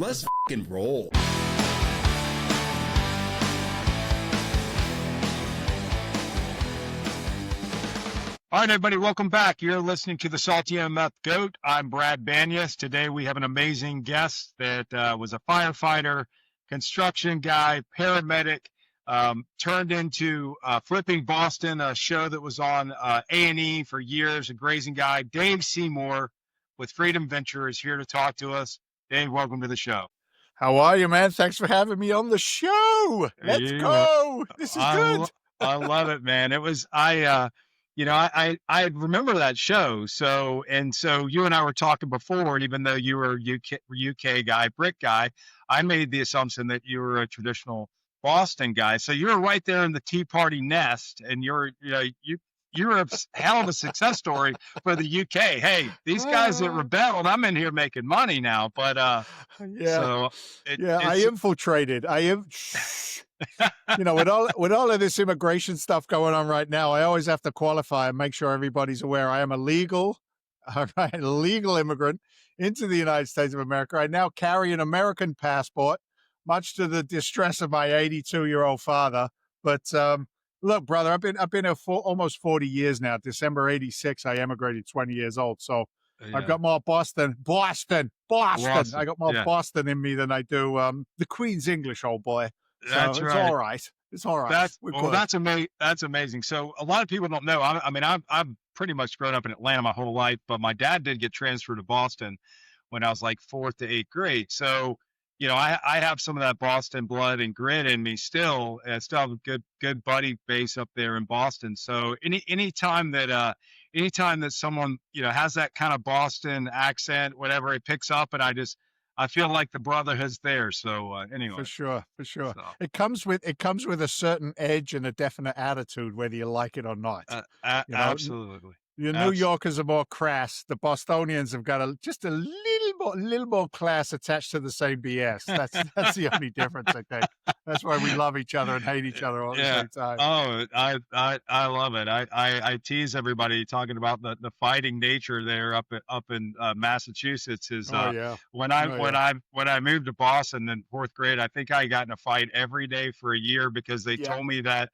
Let's fucking roll. All right, everybody, welcome back. You're listening to the Salty MF Goat. I'm Brad Banyas. Today we have an amazing guest that was a firefighter, construction guy, paramedic, turned into Flipping Boston, a show that was on A&E for years, a grazing guy. Dave Seymour with Freedom Venture is here to talk to us. Dave, welcome to the show. How are you, man? Thanks for having me on the show. Let's go. This is good. I love it, man. It was, I remember that show. So you and I were talking before, even though you were UK guy, Brit guy, I made the assumption that you were a traditional Boston guy. So you're right there in the Tea Party nest, and you're a hell of a success story for the UK. Hey, these guys that rebelled, I'm in here making money now. But I infiltrated. With all of this immigration stuff going on right now, I always have to qualify and make sure everybody's aware. I am a legal immigrant into the United States of America. I now carry an American passport, much to the distress of my 82-year-old father. But look, brother, I've been here for almost 40 years now. December '86, I emigrated 20 years old. So I've got more Boston. I got more Boston in me than I do the Queen's English, old boy. That's so right. It's all right. That's amazing. So a lot of people don't know. I've pretty much grown up in Atlanta my whole life, but my dad did get transferred to Boston when I was like 4th to 8th grade. So, I have some of that Boston blood and grit in me still. I still have a good buddy base up there in Boston. So anytime that someone, has that kind of Boston accent, whatever, it picks up, and I feel like the brotherhood's there. So anyway, for sure. So. It comes with a certain edge and a definite attitude, whether you like it or not. Absolutely. New Yorkers are more crass. The Bostonians have got just a little more class attached to the same BS. That's the only difference, I think. That's why we love each other and hate each other all at the same time. Oh, I love it. I tease everybody talking about the fighting nature there up in Massachusetts. When I moved to Boston in 4th grade, I think I got in a fight every day for a year because they told me that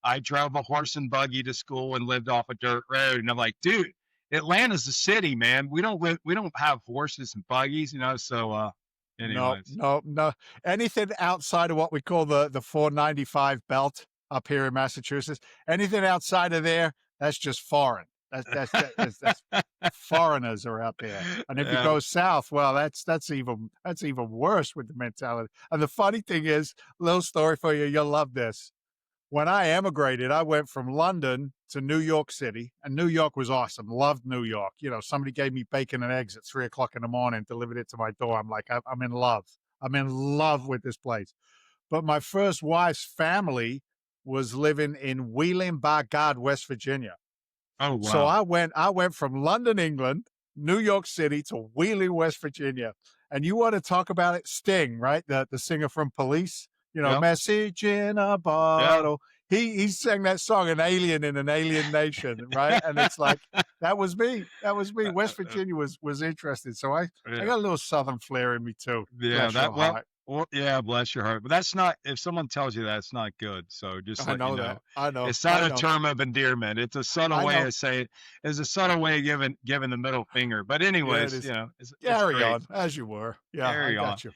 I drove a horse and buggy to school and lived off a dirt road. And I'm like, dude, Atlanta's a city, man. We don't have horses and buggies, so anyways. No. Anything outside of what we call the 495 belt up here in Massachusetts, anything outside of there, that's just foreign. That's foreigners are out there. And if you go south, well, that's even worse with the mentality. And the funny thing is, little story for you, you'll love this. When I emigrated, I went from London to New York City, and New York was awesome. Loved New York. Somebody gave me bacon and eggs at 3:00 in the morning, delivered it to my door. I'm like, I'm in love. I'm in love with this place. But my first wife's family was living in Wheeling, by God, West Virginia. Oh, wow. So I went from London, England, New York City to Wheeling, West Virginia. And you want to talk about it? Sting, right? The singer from Police. Message in a bottle. Yep. He sang that song, An Alien in an Alien Nation, right? And it's like, that was me. West Virginia was interesting. So I got a little Southern flair in me too. Yeah, bless your heart. But that's not, if someone tells you that, it's not good. So just let you know. I know. It's not a term of endearment. It's a subtle way of saying, it's a subtle way of giving the middle finger. But anyways, carry on as you were. Yeah, I got you.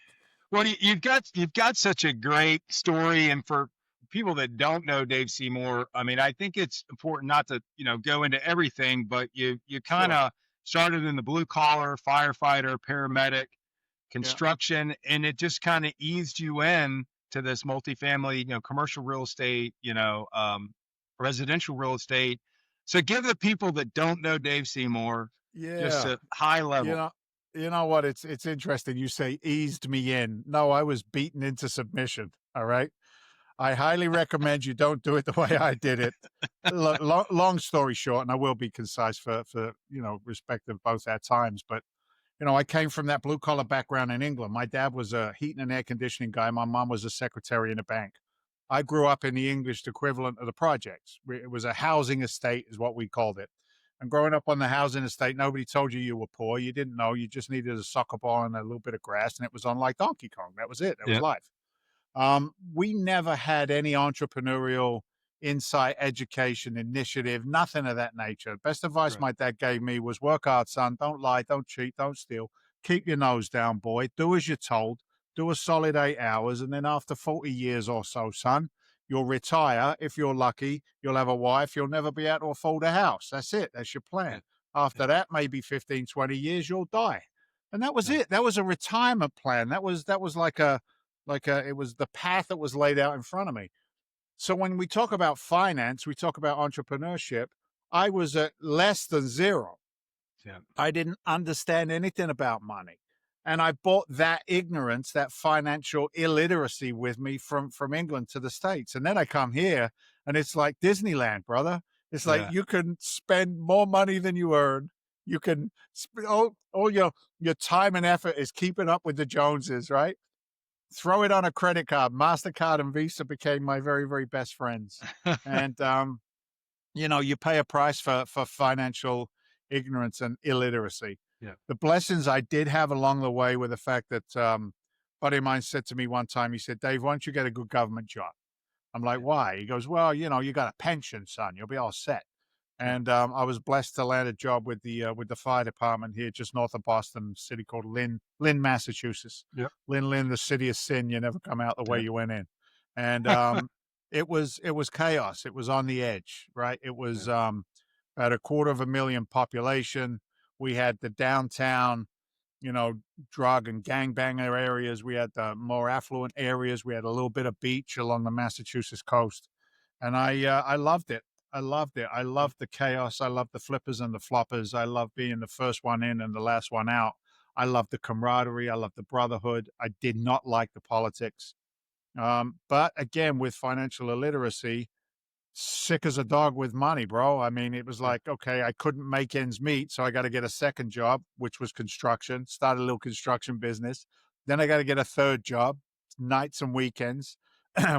Well, you've got such a great story, and for people that don't know Dave Seymour, I think it's important not to go into everything, but you kind of started in the blue collar, firefighter, paramedic, construction, and it just kind of eased you in to this multifamily, commercial real estate, residential real estate. So give the people that don't know Dave Seymour just a high level. You know what? It's interesting. You say eased me in. No, I was beaten into submission. All right. I highly recommend you don't do it the way I did it. Long story short, and I will be concise for respect of both our times. But I came from that blue collar background in England. My dad was a heating and air conditioning guy. My mom was a secretary in a bank. I grew up in the English equivalent of the projects. It was a housing estate, is what we called it. And growing up on the housing estate, nobody told you were poor. You didn't know. You just needed a soccer ball and a little bit of grass, and it was on like Donkey Kong. That was it. That was Yeah. life. We never had any entrepreneurial insight, education, initiative, nothing of that nature. Best advice Right. my dad gave me was work hard, son. Don't lie, don't cheat, don't steal. Keep your nose down, boy. Do as you're told. Do a solid 8 hours. And then after 40 years or so, son, you'll retire. If you're lucky, you'll have a wife. You'll never be able to afford a house. That's it. That's your Yeah. plan. Yeah. After that, maybe 15, 20 years, you'll die. And that was Yeah. it. That was a retirement plan. That was it was the path that was laid out in front of me. So when we talk about finance, we talk about entrepreneurship. I was at less than zero. Yeah. I didn't understand anything about money. And I brought that ignorance, that financial illiteracy with me from England to the States. And then I come here and it's like Disneyland, brother. It's like Yeah. you can spend more money than you earn. You can all your time and effort is keeping up with the Joneses, right? Throw it on a credit card. MasterCard and Visa became my very, very best friends. And you pay a price for financial ignorance and illiteracy. Yeah. The blessings I did have along the way were the fact that a buddy of mine said to me one time, he said, Dave, why don't you get a good government job? I'm like, Yeah. why? He goes, well, you got a pension, son. You'll be all set. Yeah. And I was blessed to land a job with the fire department here just north of Boston, a city called Lynn, Massachusetts. Yeah. Lynn, the city of sin. You never come out the way Yeah. you went in. And it was chaos. It was on the edge, right? It was Yeah. about 250,000 population. We had the downtown, drug and gangbanger areas. We had the more affluent areas. We had a little bit of beach along the Massachusetts coast, and I loved it. I loved it. I Yeah. loved the chaos. I loved the flippers and the floppers. I loved being the first one in and the last one out. I loved the camaraderie. I loved the brotherhood. I did not like the politics. But again, with financial illiteracy, sick as a dog with money, bro. I mean, it was Yeah. like, okay, I couldn't make ends meet, so I got to get a second job, which was construction. Started a little construction business. Then I got to get a third job, nights and weekends,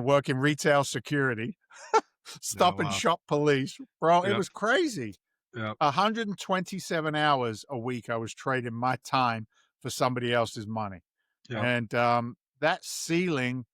working retail security, Oh, stop and wow. shop police, bro. It Yep. was crazy. Yep. 127 hours a week, I was trading my time for somebody else's money, Yep. and that ceiling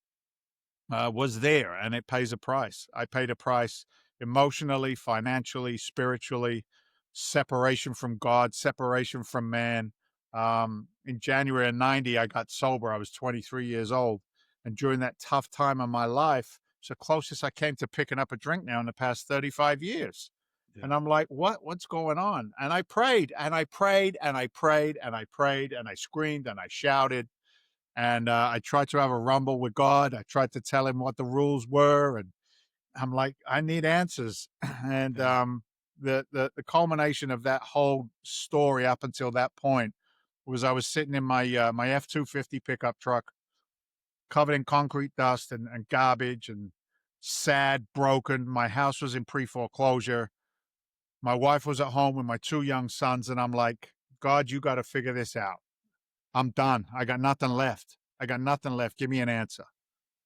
was there, and it pays a price. I paid a price emotionally, financially, spiritually, separation from God, separation from man. In January of 90, I got sober. I was 23 years old. And during that tough time of my life, it's the closest I came to picking up a drink now in the past 35 years. Yeah. And I'm like, what's going on? And I prayed and I prayed and I prayed and I prayed and I screamed and I shouted. And I tried to have a rumble with God. I tried to tell him what the rules were. And I'm like, I need answers. And Yeah. The culmination of that whole story up until that point was I was sitting in my F-250 pickup truck, covered in concrete dust and garbage and sad, broken. My house was in pre-foreclosure. My wife was at home with my two young sons. And I'm like, God, you got to figure this out. I'm done. I got nothing left. I got nothing left. Give me an answer.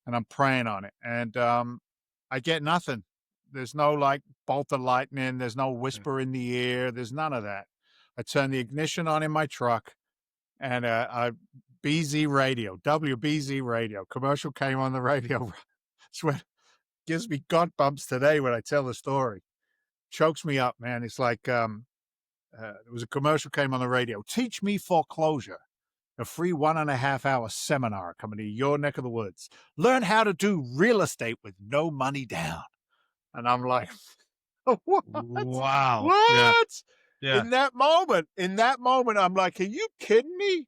And I'm praying on it. And I get nothing. There's no like bolt of lightning. There's no Yeah. whisper in the ear. There's none of that. I turn the ignition on in my truck and BZ radio, WBZ radio, commercial came on the radio. It's what gives me gut bumps today when I tell the story. Chokes me up, man. It's like there was a commercial came on the radio. Teach me foreclosure. A free 1.5 hour seminar coming to your neck of the woods. Learn how to do real estate with no money down. And I'm like, what? Wow. Yeah. What? Yeah. In that moment, I'm like, are you kidding me?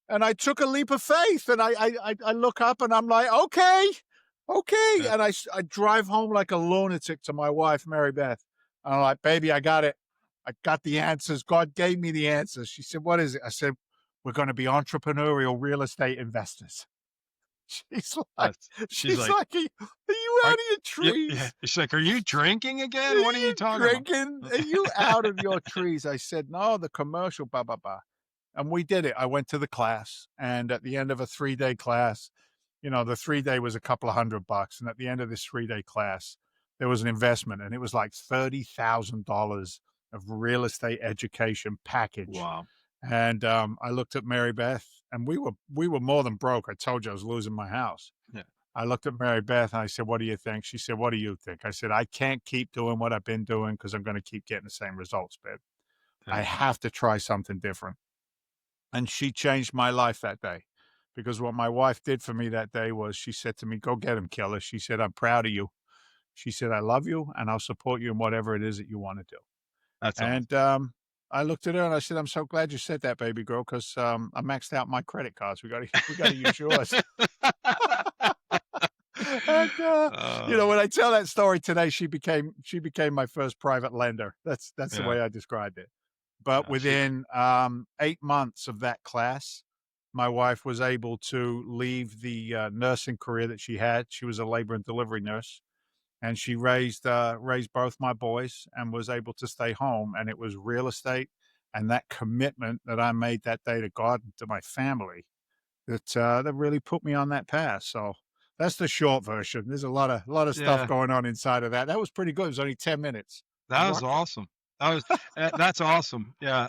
And I took a leap of faith and I look up and I'm like, okay. Yeah. And I drive home like a lunatic to my wife, Mary Beth. And I'm like, baby, I got it. I got the answers. God gave me the answers. She said, what is it? I said, we're going to be entrepreneurial real estate investors. She's like, She's like, are you out are, of your yeah, trees? yeah. She's like, are you drinking Are again? What are you you talking drinking? about? Are you out of your trees? I said, no, the commercial, blah, blah, blah. And we did it. I went to the class, and at the end of a 3-day class, the 3-day was a couple of $100. And at the end of this 3-day class, there was an investment, and it was like $30,000 of real estate education package. Wow. And I looked at Mary Beth, and we were more than broke. I told you I was losing my house. Yeah. I looked at Mary Beth and I said, "What do you think?" She said, "What do you think?" I said, "I can't keep doing what I've been doing because I'm going to keep getting the same results, babe. I Yeah. have to try something different." And she changed my life that day, because what my wife did for me that day was she said to me, "Go get him, killer." She said, "I'm proud of you." She said, "I love you and I'll support you in whatever it is that you want to do." That's awesome. And I looked at her and I said, "I'm so glad you said that, baby girl, because I maxed out my credit cards. We got to use yours." And Uh, when I tell that story today, she became my first private lender. That's the yeah. way I described it. But Yeah. She. within 8 months of that class, my wife was able to leave the nursing career that she had. She was a labor and delivery nurse, and she raised both my boys and was able to stay home. And it was real estate and that commitment that I made that day to God and to my family that really put me on that path. So that's the short version. There's a lot of stuff Yeah. going on inside of that. That was pretty good. It was only 10 minutes. That was Worked it. awesome. That's awesome. Yeah.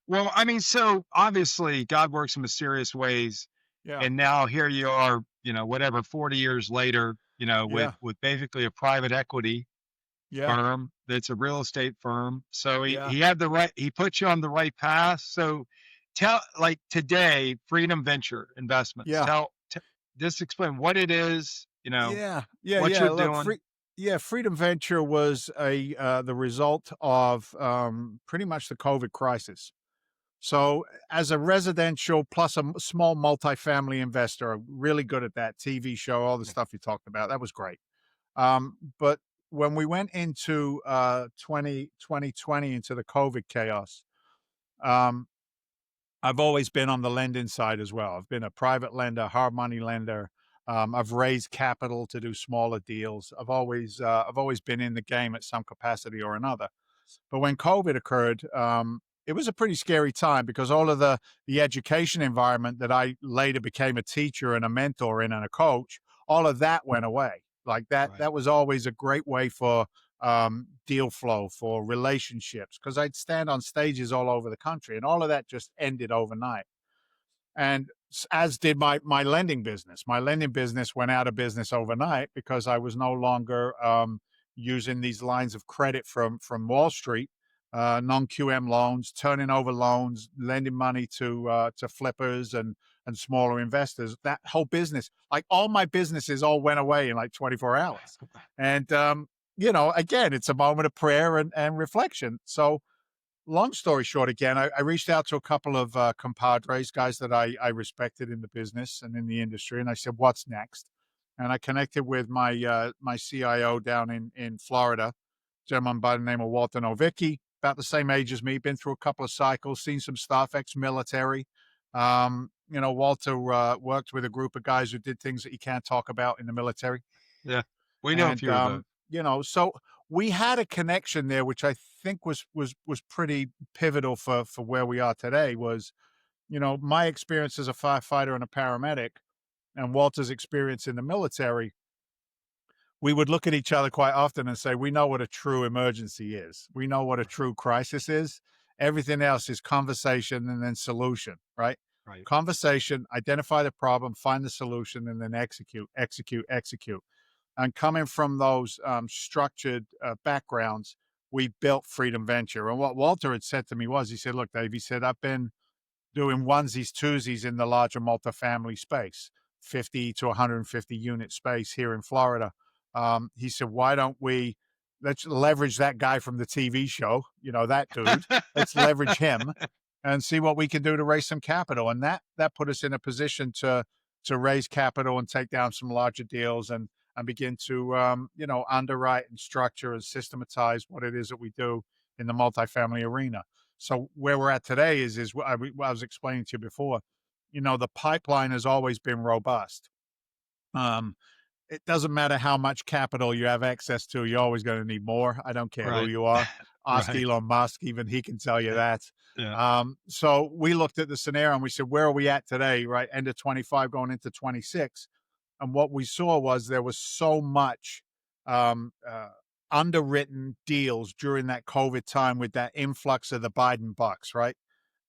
Well, I mean, so obviously God works in mysterious ways, Yeah, and now here you are, whatever, 40 years later, with yeah, basically a private equity yeah, firm that's a real estate firm. So yeah, he put you on the right path. So like today, Freedom Venture Investments. yeah. Just explain what it is, Yeah, yeah, what yeah. you're Look, doing. Freedom Venture was the result of pretty much the COVID crisis. So, as a residential plus a small multifamily investor, really good at that TV show, all the Yeah. stuff you talked about, that was great. But when we went into 2020 into the COVID chaos, um, I've always been on the lending side as well. I've been a private lender, hard money lender. I've raised capital to do smaller deals. I've always been in the game at some capacity or another. But when COVID occurred, it was a pretty scary time because all of the education environment that I later became a teacher and a mentor in and a coach, all of that went away. Like that, Right. that was always a great way for deal flow, for relationships, because I'd stand on stages all over the country, and all of that just ended overnight. And as did my lending business. My lending business went out of business overnight because I was no longer using these lines of credit from Wall Street, non QM loans, turning over loans, lending money to flippers and smaller investors. That whole business, like all my businesses, all went away in like 24 hours. And again, it's a moment of prayer and reflection. So long story short, again, I reached out to a couple of compadres, guys that I respected in the business and in the industry, and I said, "What's next?" And I connected with my CIO down in Florida, a gentleman by the name of Walter Novicki, about the same age as me, been through a couple of cycles, seen some stuff, ex-military. Walter worked with a group of guys who did things that you can't talk about in the military. Yeah. We know a And few of those. so we had a connection there, which I think was pretty pivotal for where we are today. Was my experience as a firefighter and a paramedic, and Walter's experience in the military. We would look at each other quite often and say, "We know what a true emergency is. We know what a true crisis is. Everything else is conversation and then solution, right? Right. Conversation, identify the problem, find the solution, and then execute, execute, execute." And coming from those structured backgrounds, we built Freedom Venture. And what Walter had said to me was, he said, "Look, Dave," he said, "I've been doing onesies, twosies in the larger multifamily space, 50 to 150 unit space here in Florida." He said, "Why don't we let's leverage that guy from the TV show, that dude. Let's leverage him and see what we can do to raise some capital." And that put us in a position to raise capital and take down some larger deals and begin to underwrite and structure and systematize what it is that we do in the multifamily arena. So where we're at today is what I was explaining to you before. The pipeline has always been robust. Um, it doesn't matter how much capital you have access to, you're always going to need more. I don't care who Right. you are. Ask Right. Elon Musk, even he can tell you Yeah. that. Yeah. So we looked at the scenario and we said, where are we at today? Right, end of 25, going into 26, and what we saw was there was so much um, uh, underwritten deals during that COVID time with that influx of the Biden bucks, right?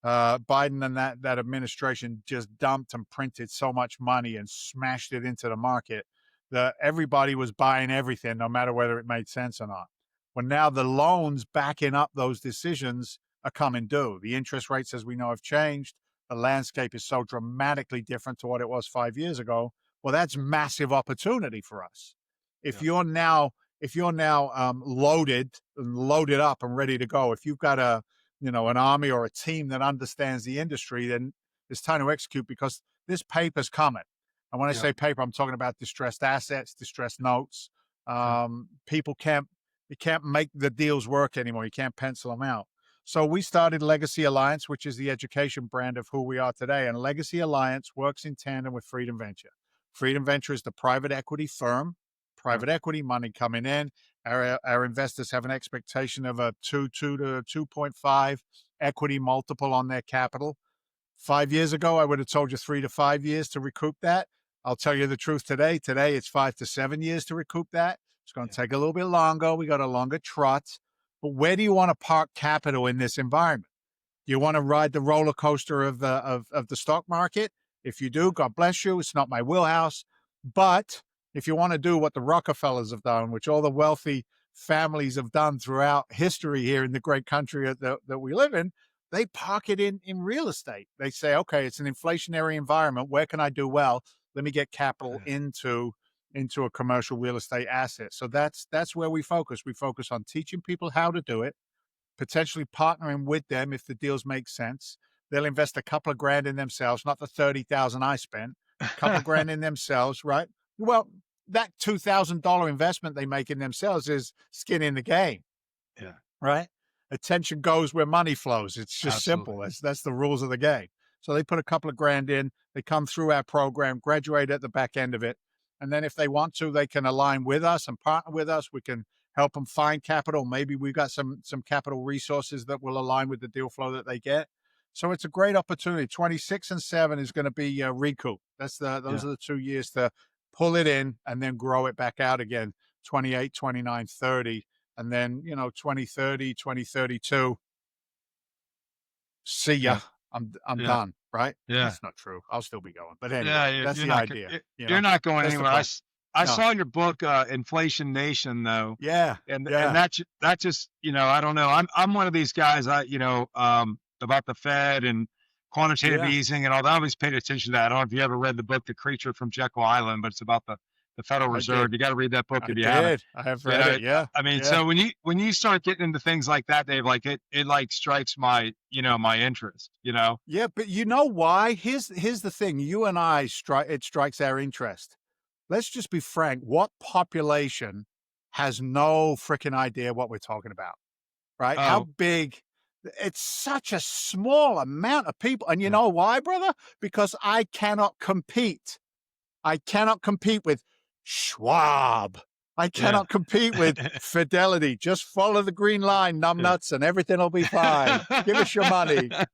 Biden and that administration just dumped and printed so much money and smashed it into the market that everybody was buying everything, no matter whether it made sense or not. Well, now the loans backing up those decisions are coming due. The interest rates, as we know, have changed. The landscape is so dramatically different to what it was 5 years ago. Well, that's massive opportunity for us. If Yeah. you're now loaded up and ready to go, if you've got an army or a team that understands the industry, then it's time to execute because this paper's coming. And when I Yeah. say paper, I'm talking about distressed assets, distressed notes. Yeah. People you can't make the deals work anymore. You can't pencil them out. So we started Legacy Alliance, which is the education brand of who we are today. And Legacy Alliance works in tandem with Freedom Venture. Freedom Venture is the private equity firm, Yeah. private equity money coming in. Our investors have an expectation of a 2 to 2.5 equity multiple on their capital. 5 years ago, I would have told you 3 to 5 years to recoup that. I'll tell you the truth today. Today, it's 5 to 7 years to recoup that. It's going to Yeah. take a little bit longer. We got a longer trot. But where do you want to park capital in this environment? You want to ride the roller coaster of the stock market? If you do, God bless you. It's not my wheelhouse. But if you want to do what the Rockefellers have done, which all the wealthy families have done throughout history here in the great country that we live in, they park it in real estate. They say, okay, it's an inflationary environment. Where can I do well? Let me get capital into a commercial real estate asset. So that's where we focus. We focus on teaching people how to do it, potentially partnering with them if the deals make sense. They'll invest a couple of grand in themselves, not the 30,000 I spent, a couple of grand in themselves, right? Well, that $2,000 investment they make in themselves is skin in the game, Yeah. right? Attention goes where money flows. It's just Absolutely. simple. That's the rules of the game. So they put a couple of grand in, they come through our program, graduate at the back end of it. And then if they want to, they can align with us and partner with us. We can help them find capital. Maybe we've got some capital resources that will align with the deal flow that they get. So it's a great opportunity. 26 and 7 is going to be recoup. Those Yeah. are the 2 years to pull it in and then grow it back out again. 28, 29, 30. And then, 2030, 2032, see ya. Yeah. I'm Yeah. done, right? Yeah. That's not true. I'll still be going. But anyway, Yeah. that's You're the not. idea. You're not going That's the anywhere. plan. I No. saw in your book, Inflation Nation, though, Yeah. and Yeah. that just I don't know. I'm one of these guys. About the Fed and quantitative Yeah. easing and all that. I always paid attention to that. I don't know if you ever read the book, The Creature from Jekyll Island, but it's about the Federal I Reserve. did. You got to read that book I if you haven't. did. I have You read know, it. Yeah. I mean, Yeah. so when you start getting into things like that, Dave, like it like strikes my my interest. Yeah, but you know why? Here's the thing. You and I it strikes our interest. Let's just be frank. What population has no freaking idea what we're talking about? Right? How Oh, big? It's such a small amount of people. And you yeah, know why, brother? Because I cannot compete. I cannot compete with Schwab. I yeah. cannot compete with Fidelity. Just follow the green line, numbnuts, and everything will be fine. Give us your money. I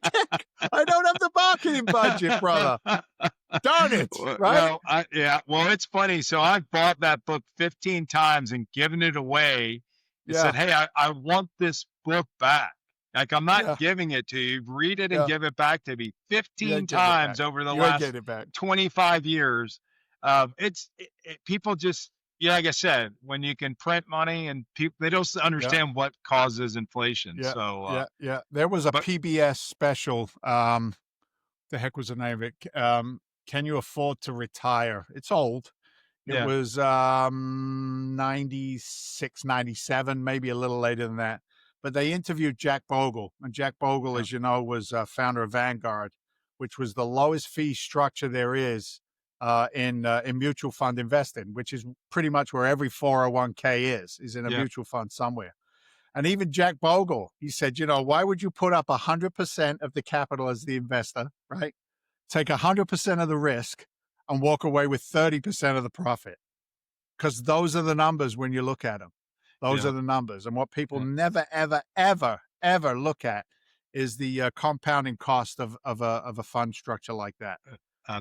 can't. I don't have the marketing budget, brother. Darn it! Right? Well, well, it's funny. So I've bought that book 15 times and given it away and Yeah. said, "Hey, I want this book back. Like I'm not Yeah. giving it to you. Read it and Yeah. give it back to me." You 15 ain't getting it back. times over the You ain't last getting it back. 25 years. People just, like I said, when you can print money and people, they don't Yeah. understand what causes inflation. Yeah. So, Yeah. Yeah. There was a but PBS special. The heck was the name of it? Can you afford to retire? It's old. It yeah, was 96, 97, maybe a little later than that. But they interviewed Jack Bogle. And Jack Bogle, yeah, as you know, was founder of Vanguard, which was the lowest fee structure there is in mutual fund investing, which is pretty much where every 401k is in a yeah, mutual fund somewhere. And even Jack Bogle, he said, why would you put up 100% of the capital as the investor, right? Take 100% of the risk and walk away with 30% of the profit. Because those are the numbers when you look at them. Those yeah, are the numbers. And what people yeah, never, ever, ever, ever look at is the compounding cost of a fund structure like that.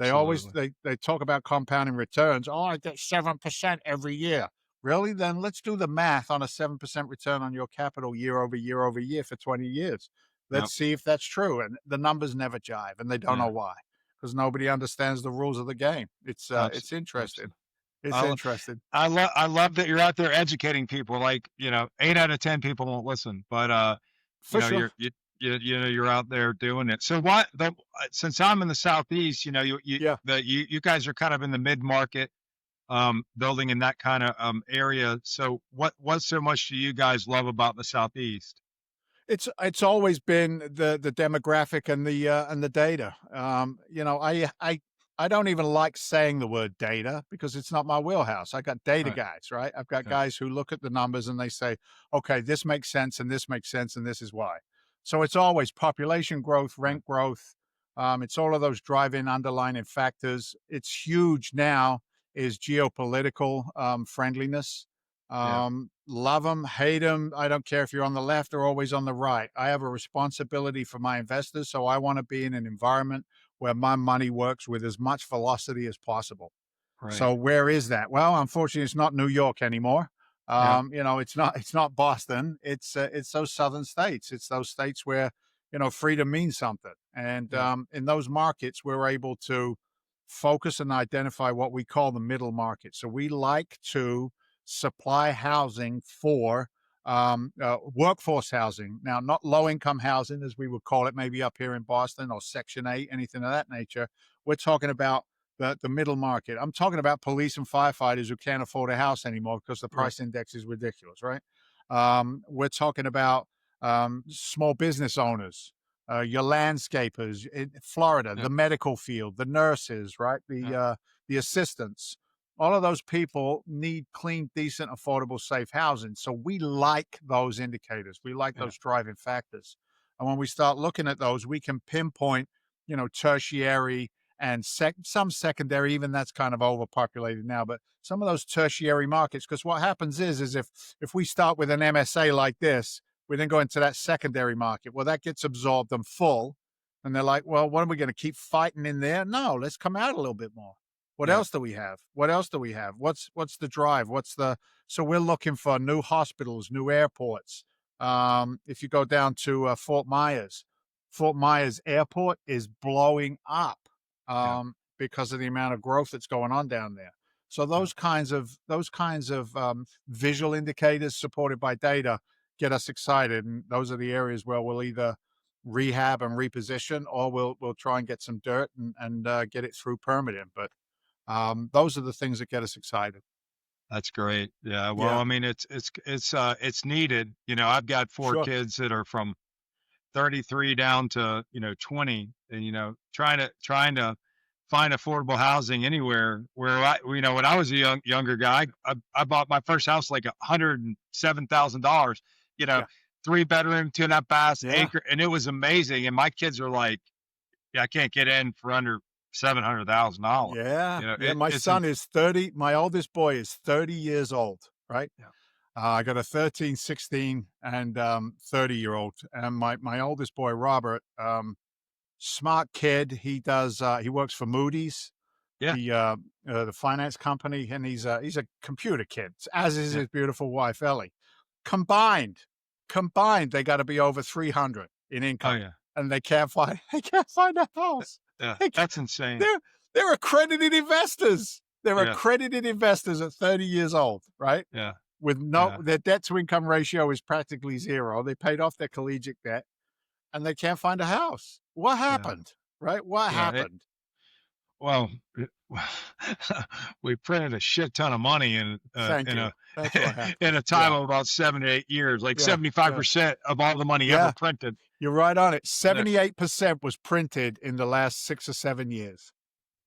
They always absolutely. they talk about compounding returns. Oh, I get 7% every year. Really? Then let's do the math on a 7% return on your capital year over year over year for 20 years. Yep. Let's see if that's true. And the numbers never jive, and they don't know Yeah. why, because nobody understands the rules of the game. It's interesting. Absolutely. It's I, interesting. I love that you're out there educating people. Like, 8 out of 10 people won't listen, but For sure. you're out there doing it. So what since I'm in the Southeast, Yeah. you guys are kind of in the mid market, building in that kind of area. So what so much do you guys love about the Southeast? It's always been the demographic and the data. I don't even like saying the word data because it's not my wheelhouse. I got data Right. guys, right? I've got Yeah. guys who look at the numbers and they say, okay, this makes sense and this makes sense and this is why. So it's always population growth, Yeah. rent growth. It's all of those driving underlying factors. It's huge now is geopolitical friendliness. Yeah. Love them, hate them. I don't care if you're on the left or always on the right. I have a responsibility for my investors. So I want to be in an environment where my money works with as much velocity as possible. Right. So where is that? Well, unfortunately, it's not New York anymore. Yeah. It's not Boston. It's those southern states. It's those states where freedom means something. And Yeah. in those markets, we're able to focus and identify what we call the middle market. So we like to supply housing for workforce housing. Now, not low income housing, as we would call it, maybe up here in Boston or Section 8, anything of that nature. We're talking about the middle market. I'm talking about police and firefighters who can't afford a house anymore because the Right. price index is ridiculous, right? We're talking about small business owners, your landscapers in Florida, Yeah. the medical field, the nurses, right? Yeah. The assistants. All of those people need clean, decent, affordable, safe housing. So we like those indicators. We like Yeah. those driving factors. And when we start looking at those, we can pinpoint, tertiary and some secondary, even that's kind of overpopulated now, but some of those tertiary markets, because what happens is if we start with an MSA like this, we then go into that secondary market. Well, that gets absorbed and full. And they're like, well, what are we going to keep fighting in there? No, let's come out a little bit more. What Yeah. else do we have? What else do we have? What's the drive? So we're looking for new hospitals, new airports. If you go down to Fort Myers Airport is blowing up Yeah. because of the amount of growth that's going on down there. So Yeah. those kinds of visual indicators supported by data get us excited, and those are the areas where we'll either rehab and reposition, or we'll try and get some dirt and get it through permitting. But those are the things that get us excited. That's great. Yeah. Well, Yeah, I mean, it's needed. I've got four sure. kids that are from 33 down to 20, and trying to find affordable housing anywhere where when I was a younger guy, I bought my first house like $107,000, you know Yeah, 3 bedroom, 2.5 baths, yeah, acre, and it was amazing, and my kids are like, yeah, I can't get in for under $700,000. yeah, yeah. it, My it's son is 30. My oldest boy is 30 years old, right? yeah. I got a 13, 16, and 30-year-old. And my oldest boy, Robert, smart kid. He works for Moody's, Yeah. the finance company, and he's a computer kid, as is Yeah. his beautiful wife, Ellie. Combined, combined, they got to be over 300 in Oh income, yeah. and they can't find they can't find a house. Yeah. They That's insane. they're they're accredited investors. They're Yeah. accredited investors at 30 years old, right? Yeah. With no Yeah. their debt to income ratio is practically zero. They paid off their collegiate debt and they can't find a house. What Yeah. happened? Right? What Yeah. happened? Well, we printed a shit ton of money in Thank in you. a That's what happened. in a time Yeah. of about 7 to 8 years, like Yeah. Yeah. 75% of all the money ever Yeah. printed. You're right on it. That 78% was printed in the last 6 or 7 years.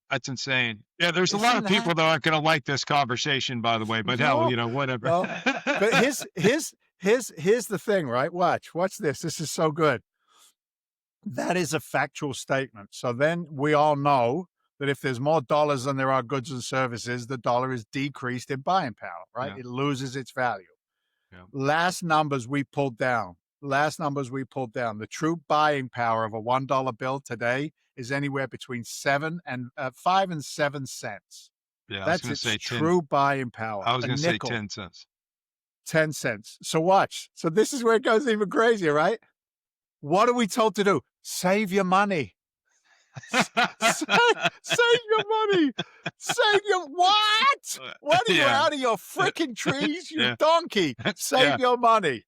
that's insane. Yeah, there's a lot Isn't of people that? that aren't going to like this conversation, by the way. But hell, No. whatever. No. But here's the thing, right? Watch this. This is so good. That is a factual statement. So then we all know that if there's more dollars than there are goods and services, the dollar is decreased in buying power, right? Yeah. It loses its value. Yeah. Last numbers we pulled down. The true buying power of a $1 bill today is anywhere between 5 and 7 cents. Yeah, I was That's gonna its say 10. true buying power. I was A gonna say nickel, 10 cents. 10 cents. So watch. So this is where it goes even crazier, right? What are we told to do? Save your money. Save your money. Save your what? What are you Yeah. out of your freaking trees, you Yeah. donkey? Yeah. Save your money.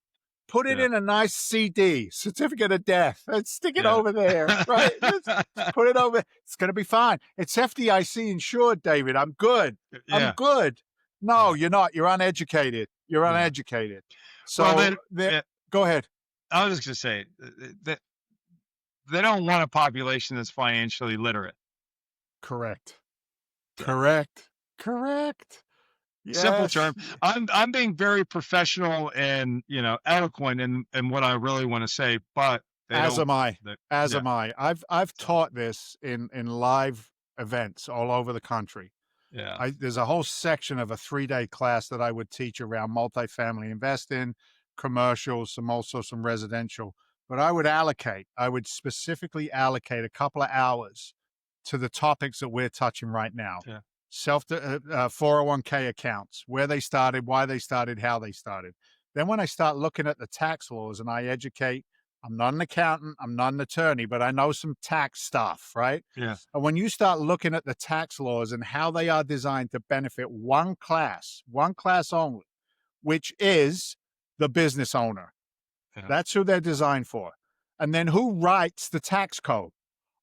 Put it Yeah. in a nice CD, certificate of death, and stick it Yeah. over there, right? Just put it over. It's going to be fine. It's FDIC insured, David. I'm good. I'm Yeah. good. No, Yeah. you're not. You're uneducated. You're Yeah. uneducated. Well, So then, yeah, go ahead. I was just gonna say that they don't want a population that's financially literate. Correct. So, Correct. Correct. simple Yes. term. I'm being very professional and eloquent in what I really want to say, but they As don't. am I. As Yeah. am I. I've So taught this in live events all over the country. yeah. There's a whole section of a 3-day class that I would teach around multifamily investing, commercials, some residential. But I would specifically allocate a couple of hours to the topics that we're touching right now. Yeah. 401k accounts, where they started, why they started, how they started. Then when I start looking at the tax laws and I educate, I'm not an accountant, I'm not an attorney, but I know some tax stuff, right? Yeah. And when you start looking at the tax laws and how they are designed to benefit one class only, which is the business owner. Yeah. That's who they're designed for. And then who writes the tax code?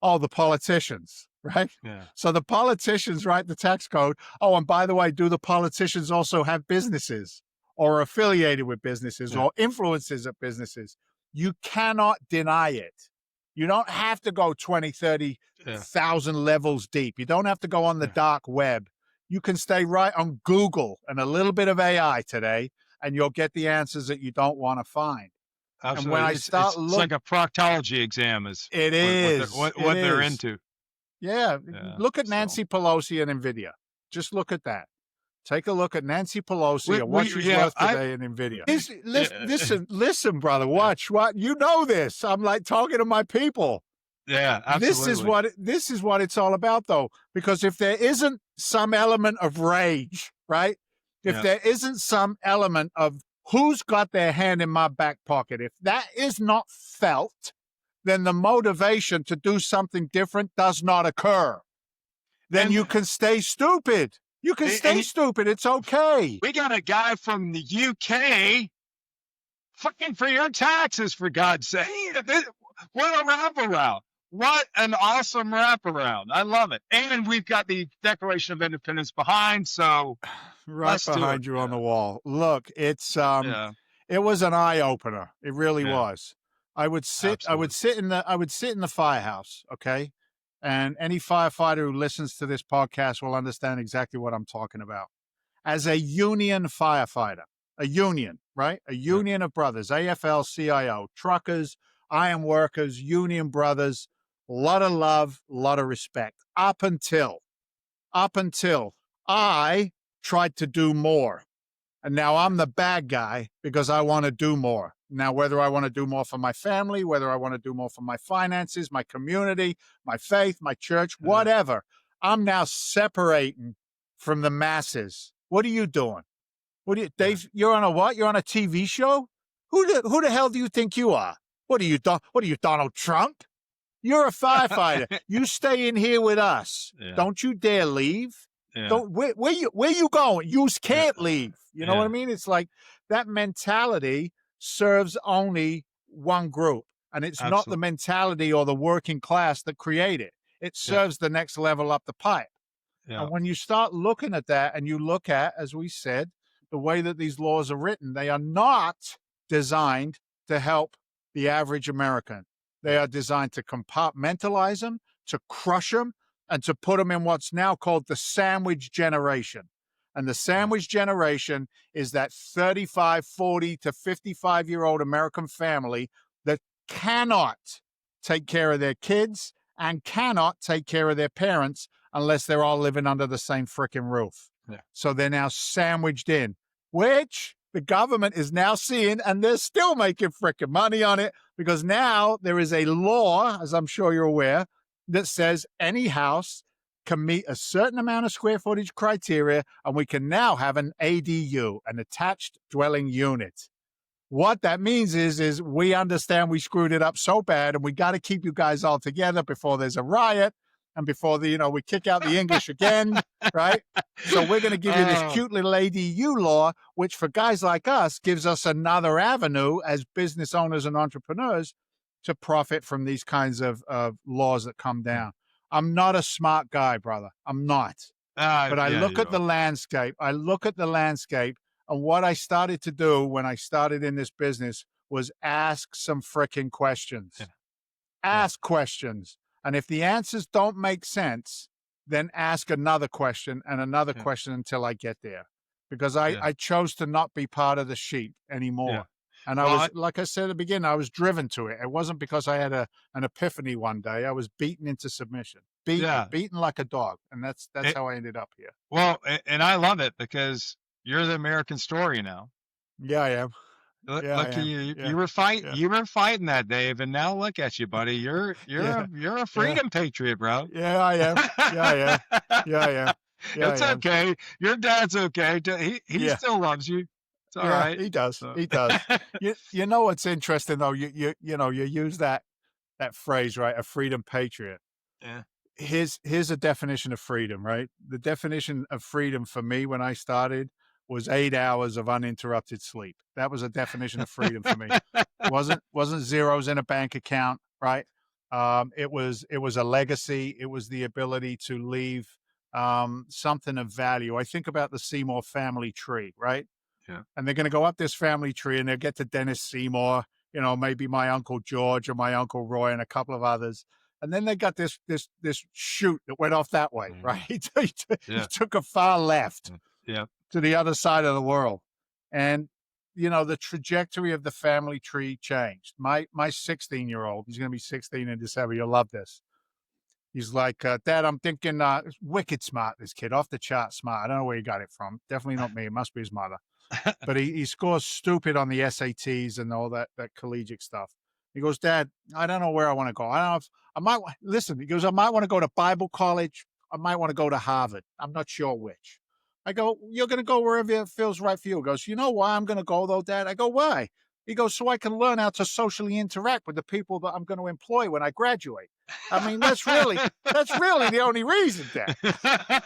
Oh, the politicians, right? Yeah. So the politicians write the tax code. Oh, and by the way, do the politicians also have businesses or affiliated with businesses Yeah. or influences of businesses? You cannot deny it. You don't have to go 20, 30,000 levels deep. You don't have to go on the dark web. You can stay right on Google and a little bit of AI today, and you'll get the answers that you don't want to find. Absolutely. And when I start it's like a proctology exam is it is what they're into. Yeah. Yeah. Look at So Nancy Pelosi and NVIDIA. Just look at that. Take a look at Nancy Pelosi and what she's worth today in NVIDIA. Listen, brother, watch what you know this. I'm like talking to my people. Yeah, absolutely. This is what it's all about, though. Because if there isn't some element of rage, right? If Yeah. there isn't some element of who's got their hand in my back pocket, if that is not felt, then the motivation to do something different does not occur. Then And- you can stay stupid. You can stay stupid. It's okay. We got a guy from the UK fucking for your taxes, for God's sake. What a wraparound. What an awesome wraparound. I love it. And we've got the Declaration of Independence behind, so Right let's do behind it. you on Yeah. the wall. Look, it's Yeah. it was an eye opener. It really Yeah. was. I would sit Absolutely. in the firehouse, okay? And any firefighter who listens to this podcast will understand exactly what I'm talking about. As a union firefighter, a union, right? A union of brothers, AFL-CIO, truckers, iron workers, union brothers, a lot of love, a lot of respect. Up until I tried to do more. And now I'm the bad guy because I want to do more. Now, whether I want to do more for my family, whether I want to do more for my finances, my community, my faith, my church, whatever, I'm now separating from the masses. What are you doing? Dave, you're on a what? You're on a TV show? Who the hell do you think you are? What are you, Donald Trump? You're a firefighter. You stay in here with us. Yeah. Don't you dare leave. Yeah. Don't where you going? You can't leave. You know what I Yeah. mean? It's like that mentality serves only one group, and it's not the Absolutely. mentality or the working class that create it. It serves the next level up the pipe. Yeah. And when you start looking at that, and you look at, as we said, the way that these laws are written, they are not designed to help the average American. They are designed to compartmentalize them, to crush them, and to put them in what's now called the sandwich generation. And the sandwich generation is that 35, 40 to 55-year-old American family that cannot take care of their kids and cannot take care of their parents unless they're all living under the same freaking roof. Yeah. So they're now sandwiched in, which the government is now seeing, and they're still making freaking money on it because now there is a law, as I'm sure you're aware, that says any house can meet a certain amount of square footage criteria, and we can now have an ADU, an attached dwelling unit. What that means is we understand we screwed it up so bad, and we got to keep you guys all together before there's a riot and before we kick out the English again, right? So we're going to give you this cute little ADU law, which for guys like us gives us another avenue as business owners and entrepreneurs to profit from these kinds of laws that come down. I'm not a smart guy, brother. I'm not. But I look at the landscape. And what I started to do when I started in this business was ask some freaking questions. Ask questions. And if the answers don't make sense, then ask another question and another question until I get there. Because I chose to not be part of the sheep anymore. And I was, like I said at the beginning, I was driven to it. It wasn't because I had an epiphany one day. I was beaten into submission, beaten like a dog. And that's how I ended up here. Well, and I love it because you're the American story now. Yeah, I am. Look at you. You were fighting that, Dave, and now look at you, buddy. You're a freedom patriot, bro. Yeah, I am. Yeah, I am. It's okay. Your dad's okay. He still loves you. It's all right. He does. He does. You know what's interesting though? You use that phrase, right? A freedom patriot. Yeah. Here's a definition of freedom, right? The definition of freedom for me when I started was 8 hours of uninterrupted sleep. That was a definition of freedom for me. Wasn't zeros in a bank account, right? It was a legacy. It was the ability to leave something of value. I think about the Seymour family tree, right? Yeah. And they're going to go up this family tree and they'll get to Dennis Seymour, maybe my Uncle George or my Uncle Roy and a couple of others. And then they got this shoot that went off that way, right? He took a far left to the other side of the world. And, the trajectory of the family tree changed. My 16-year-old, he's going to be 16 in December. You'll love this. He's like, Dad, I'm thinking wicked smart, this kid, off the chart smart. I don't know where he got it from. Definitely not me. It must be his mother. But he scores stupid on the SATs and all that collegiate stuff. He goes, Dad, I don't know where I want to go. I don't know if I might listen. He goes, I might want to go to Bible college. I might want to go to Harvard. I'm not sure which. I go, you're going to go wherever it feels right for you. He goes, you know why I'm going to go though, Dad? I go, why? He goes, so I can learn how to socially interact with the people that I'm going to employ when I graduate. I mean, that's really the only reason, Dad. That's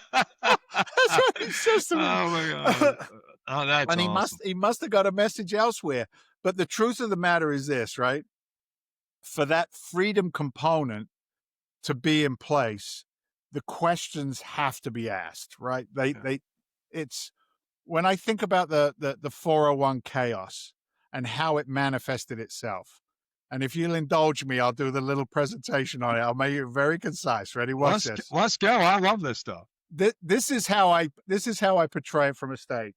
what he says to me. Oh my God. Oh, that's and awesome. he must have got a message elsewhere. But the truth of the matter is this, right? For that freedom component to be in place, the questions have to be asked, right? It's when I think about the 401 chaos and how it manifested itself. And if you'll indulge me, I'll do the little presentation on it. I'll make it very concise. Ready? Watch this. Let's go. I love this stuff. This is how I portray it from a stage.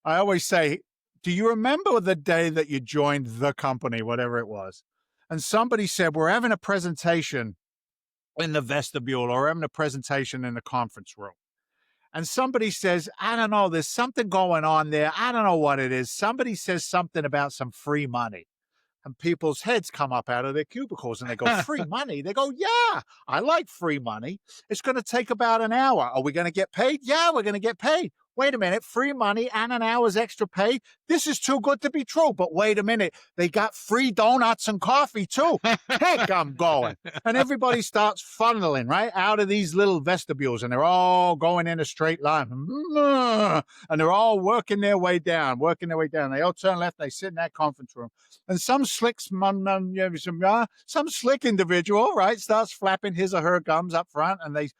I always say, do you remember the day that you joined the company, whatever it was? And somebody said, we're having a presentation in the vestibule or having a presentation in the conference room. And somebody says, I don't know, there's something going on there. I don't know what it is. Somebody says something about some free money. And people's heads come up out of their cubicles and they go, free money? They go, yeah, I like free money. It's going to take about an hour. Are we going to get paid? Yeah, we're going to get paid. Wait a minute, free money and an hour's extra pay? This is too good to be true. But wait a minute, they got free donuts and coffee too. Heck, I'm going. And everybody starts funneling, right, out of these little vestibules. And they're all going in a straight line. And they're all working their way down. They all turn left, they sit in that conference room. And some slick individual, right, starts flapping his or her gums up front, and they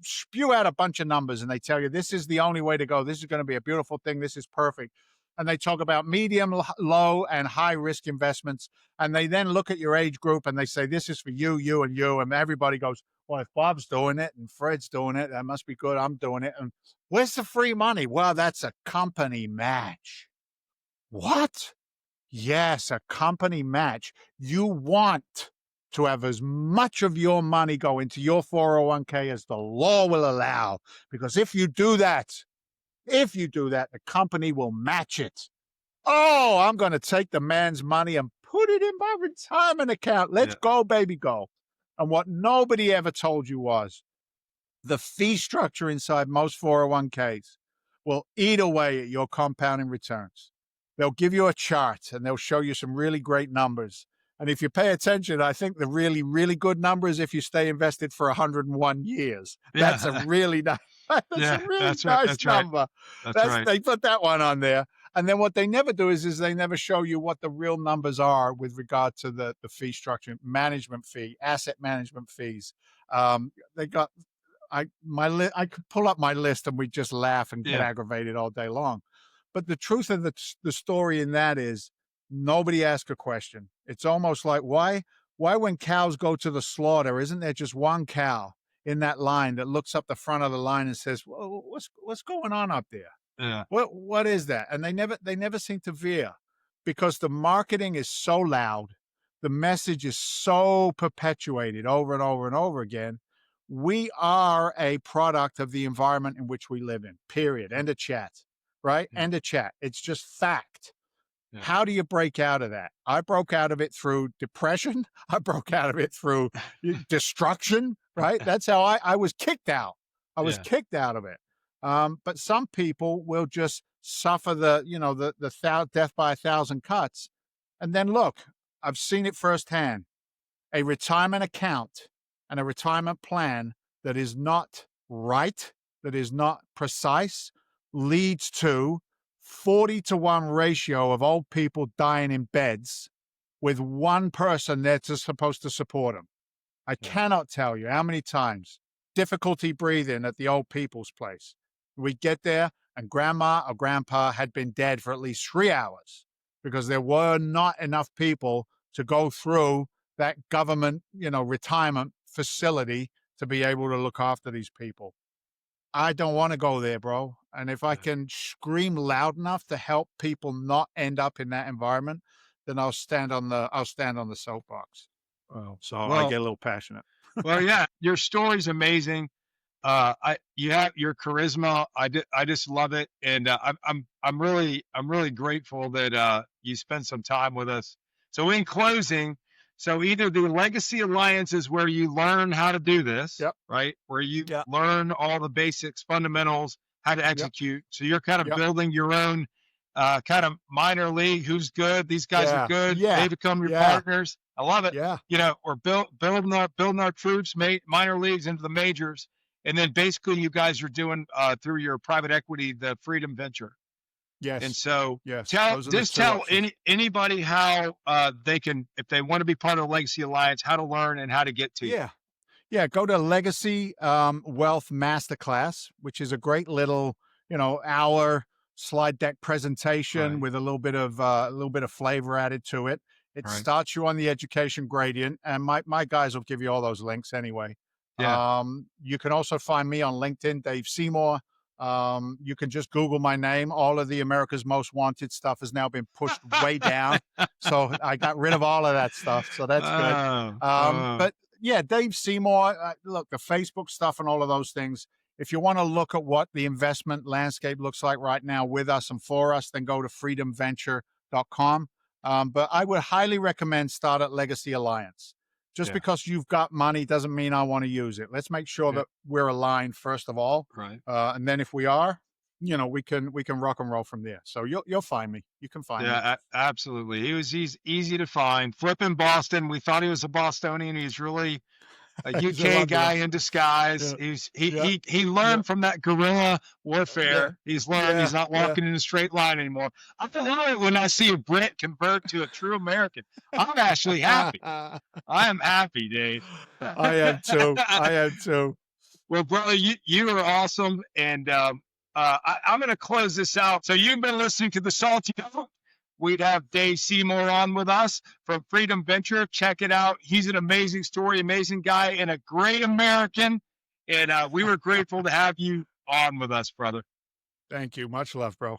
spew out a bunch of numbers, and they tell you this is the only way to go. This is going to be a beautiful thing. This is perfect. And they talk about medium, low, and high risk investments. And they then look at your age group and they say, this is for you, you, and you. And everybody goes, well, if Bob's doing it and Fred's doing it, that must be good. I'm doing it. And where's the free money? Well, that's a company match. What? Yes, a company match. You want to have as much of your money go into your 401k as the law will allow. Because if you do that, the company will match it. Oh, I'm going to take the man's money and put it in my retirement account. Let's go, baby, go. And what nobody ever told you was, The fee structure inside most 401ks will eat away at your compounding returns. They'll give you a chart and they'll show you some really great numbers. And if you pay attention, I think the really, really good number is if you stay invested for 101 years. That's a Yeah. really nice, that's Yeah. a really That's right. nice That's right. number. That's right. They put that one on there. And then what they never do is they never show you what the real numbers are with regard to the fee structure, management fee, asset management fees. They got I could pull up my list and we just laugh and get Yeah. aggravated all day long. But the truth of the story in that is nobody asks a question. It's almost like why when cows go to the slaughter, isn't there just one cow in that line that looks up the front of the line and says, well, what's going on up there? Yeah. What is that? And they never seem to veer because the marketing is so loud, the message is so perpetuated over and over and over again. We are a product of the environment in which we live in, period. End of chat, right? Yeah. End of chat. It's just fact. Yeah. How do you break out of that? I broke out of it through depression. I broke out of it through destruction, right? That's how I was kicked out. I was kicked out of it. But some people will just suffer the death by 1,000 cuts. And then look, I've seen it firsthand. A retirement account and a retirement plan that is not right, that is not precise, leads to 40-to-1 ratio of old people dying in beds with one person that's supposed to support them. I cannot tell you how many times difficulty breathing at the old people's place. We get there and grandma or grandpa had been dead for at least 3 hours because there were not enough people to go through that government, retirement facility to be able to look after these people. I don't want to go there, bro. And if I can scream loud enough to help people not end up in that environment, then I'll stand on the soapbox. So I get a little passionate. Well, yeah, your story's amazing. You have your charisma. I just love it, and I'm really grateful that you spent some time with us. So in closing, so either the Legacy Alliance is where you learn how to do this, right? Where you learn all the basics, fundamentals, how to execute. So you're kind of building your own kind of minor league. Who's good? These guys are good. They become your partners. I love it. We're building our troops, minor leagues into the majors. And then basically you guys are doing through your private equity, the Freedom Venture. Yes. And so tell anybody how they can, if they want to be part of the Legacy Alliance, how to learn and how to get to you. Yeah. Go to Legacy Wealth Masterclass, which is a great little, hour slide deck presentation with a little bit of flavor added to it. It starts you on the education gradient, and my guys will give you all those links anyway. You can also find me on LinkedIn, Dave Seymour. You can just Google my name. All of the America's Most Wanted stuff has now been pushed way down. So I got rid of all of that stuff. So that's good. But yeah, Dave Seymour, look, the Facebook stuff and all of those things. If you want to look at what the investment landscape looks like right now with us and for us, then go to freedomventure.com. But I would highly recommend start at Legacy Alliance. Just because you've got money doesn't mean I want to use it. Let's make sure that we're aligned first of all, and then if we are, we can rock and roll from there. So you'll find me. You can find me. Yeah, absolutely. He's easy to find. Flipping Boston. We thought he was a Bostonian. He's really a UK guy in disguise. He learned from that guerrilla warfare. He's learned he's not walking in a straight line anymore. I love it when I see a Brit convert to a true American. I'm actually happy. I am happy, Dave. I am too. Well, brother, you are awesome, and I'm going to close this out. So you've been listening to the Salty Dog. We'd have Dave Seymour on with us from Freedom Venture. Check it out. He's an amazing story, amazing guy, and a great American. And we were grateful to have you on with us, brother. Thank you. Much love, bro.